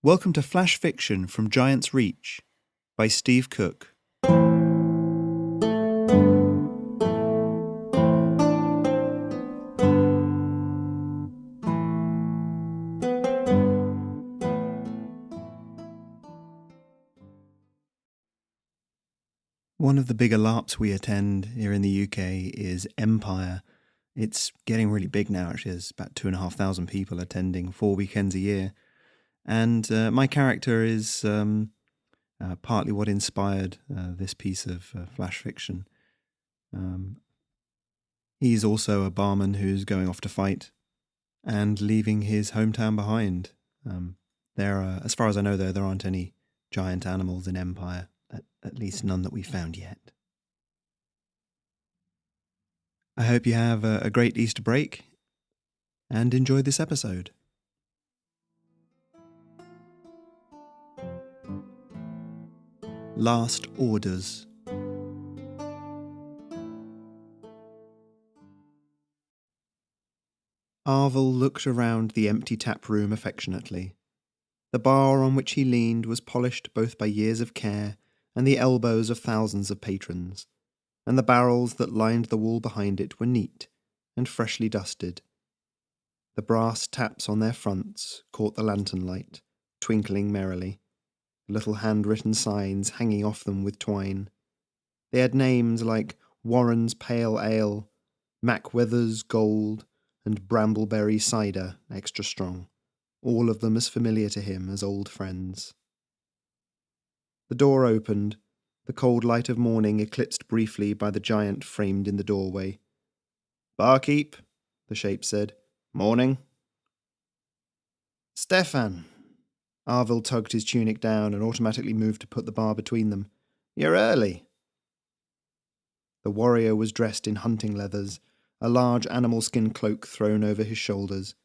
Welcome to Flash Fiction from Giant's Reach by Steve Cook. One of the bigger LARPs we attend here in the UK is Empire. It's getting really big now, actually. There's about 2,500 people attending 4 weekends a year. And my character is partly what inspired this piece of flash fiction. He's also a barman who's going off to fight and leaving his hometown behind. As far as I know, there aren't any giant animals in Empire, at least none that we've found yet. I hope you have a great Easter break and enjoy this episode. Last Orders. Arvel looked around the empty tap room affectionately. The bar on which he leaned was polished both by years of care and the elbows of thousands of patrons, and the barrels that lined the wall behind it were neat and freshly dusted. The brass taps on their fronts caught the lantern light, twinkling merrily, little handwritten signs hanging off them with twine. They had names like Warren's Pale Ale, Macweather's Gold, and Brambleberry Cider Extra Strong, all of them as familiar to him as old friends. The door opened, the cold light of morning eclipsed briefly by the giant framed in the doorway. "Barkeep," the shape said. "Morning." "Stefan." Arvel tugged his tunic down and automatically moved to put the bar between them. "You're early." The warrior was dressed in hunting leathers, a large animal skin cloak thrown over his shoulders.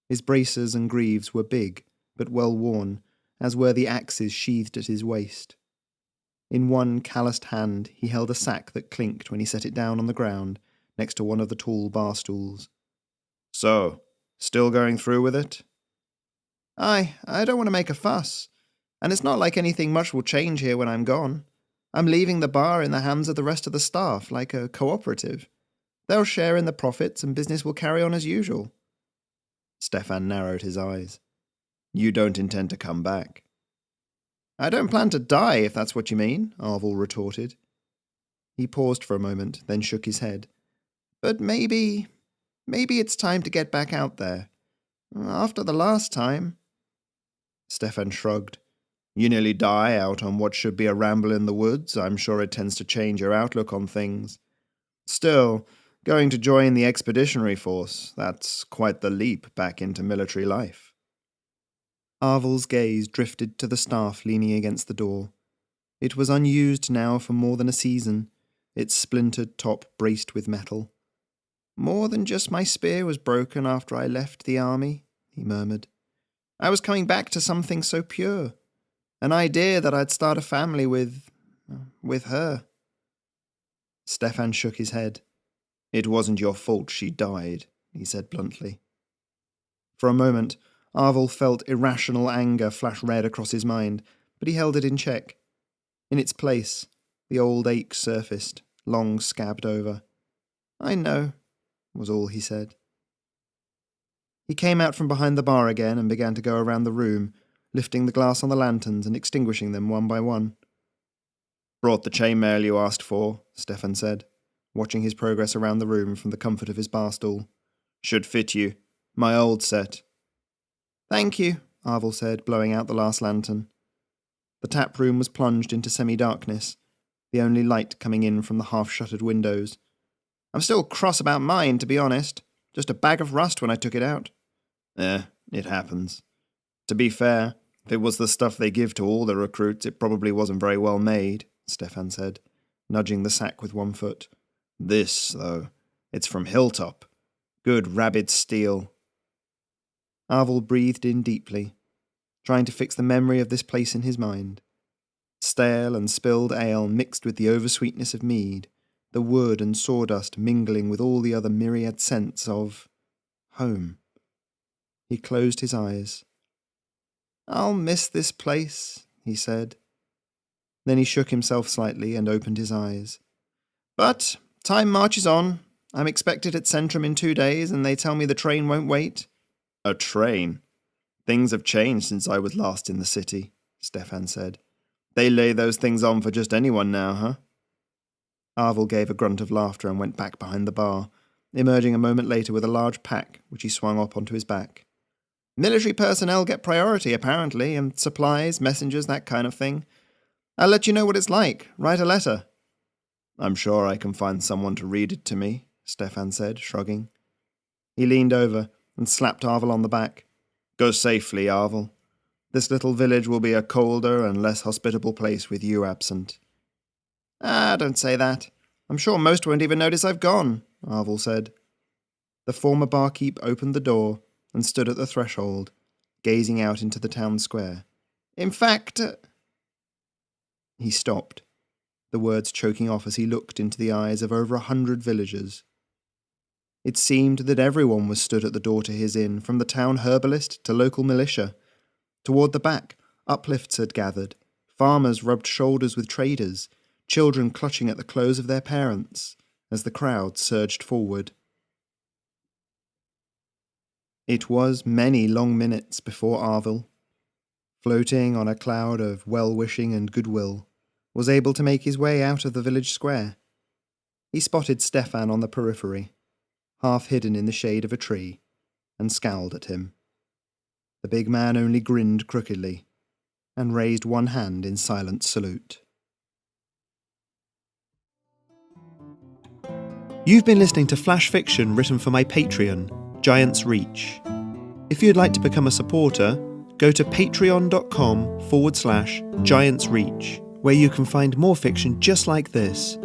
His braces and greaves were big, but well worn, as were the axes sheathed at his waist. In one calloused hand he held a sack that clinked when he set it down on the ground next to one of the tall bar stools. "So, still going through with it?" I don't want to make a fuss, and it's not like anything much will change here when I'm gone. I'm leaving the bar in the hands of the rest of the staff, like a cooperative. They'll share in the profits and business will carry on as usual." Stefan narrowed his eyes. "You don't intend to come back?" "I don't plan to die, if that's what you mean," Arvel retorted. He paused for a moment, then shook his head. "But maybe it's time to get back out there. After the last time." Stefan shrugged. "You nearly die out on what should be a ramble in the woods. I'm sure it tends to change your outlook on things. Still, going to join the expeditionary force, that's quite the leap back into military life." Arvel's gaze drifted to the staff leaning against the door. It was unused now for more than a season, its splintered top braced with metal. "More than just my spear was broken after I left the army," he murmured. "I was coming back to something so pure. An idea that I'd start a family with her." Stefan shook his head. "It wasn't your fault she died," he said bluntly. For a moment, Arvel felt irrational anger flash red across his mind, but he held it in check. In its place, the old ache surfaced, long scabbed over. "I know," was all he said. He came out from behind the bar again and began to go around the room, lifting the glass on the lanterns and extinguishing them one by one. "Brought the chainmail you asked for," Stefan said, watching his progress around the room from the comfort of his bar stool. "Should fit you. My old set." "Thank you," Arvel said, blowing out the last lantern. The tap room was plunged into semi-darkness, the only light coming in from the half-shuttered windows. "I'm still cross about mine, to be honest. Just a bag of rust when I took it out." It happens. To be fair, if it was the stuff they give to all the recruits, it probably wasn't very well made," Stefan said, nudging the sack with one foot. "This, though, it's from Hilltop. Good rabid steel." Arvel breathed in deeply, trying to fix the memory of this place in his mind. Stale and spilled ale mixed with the oversweetness of mead, the wood and sawdust mingling with all the other myriad scents of home. He closed his eyes. "I'll miss this place," he said. Then he shook himself slightly and opened his eyes. "But time marches on. I'm expected at Centrum in 2 days, and they tell me the train won't wait." "A train? Things have changed since I was last in the city," Stefan said. "They lay those things on for just anyone now, huh?" Arvel gave a grunt of laughter and went back behind the bar, emerging a moment later with a large pack, which he swung up onto his back. "Military personnel get priority, apparently, and supplies, messengers, that kind of thing. I'll let you know what it's like. Write a letter." "I'm sure I can find someone to read it to me," Stefan said, shrugging. He leaned over and slapped Arvel on the back. "Go safely, Arvel. This little village will be a colder and less hospitable place with you absent." Don't say that. I'm sure most won't even notice I've gone," Arvel said. The former barkeep opened the door and stood at the threshold, gazing out into the town square. "In fact..." He stopped, the words choking off as he looked into the eyes of over 100 villagers. It seemed that everyone was stood at the door to his inn, from the town herbalist to local militia. Toward the back, uplifts had gathered, farmers rubbed shoulders with traders, children clutching at the clothes of their parents, as the crowd surged forward. It was many long minutes before Arvel, floating on a cloud of well-wishing and goodwill, was able to make his way out of the village square. He spotted Stefan on the periphery, half hidden in the shade of a tree, and scowled at him. The big man only grinned crookedly, and raised one hand in silent salute. You've been listening to flash fiction written for my Patreon, Giant's Reach. If you'd like to become a supporter, go to patreon.com/Giant's Reach, where you can find more fiction just like this,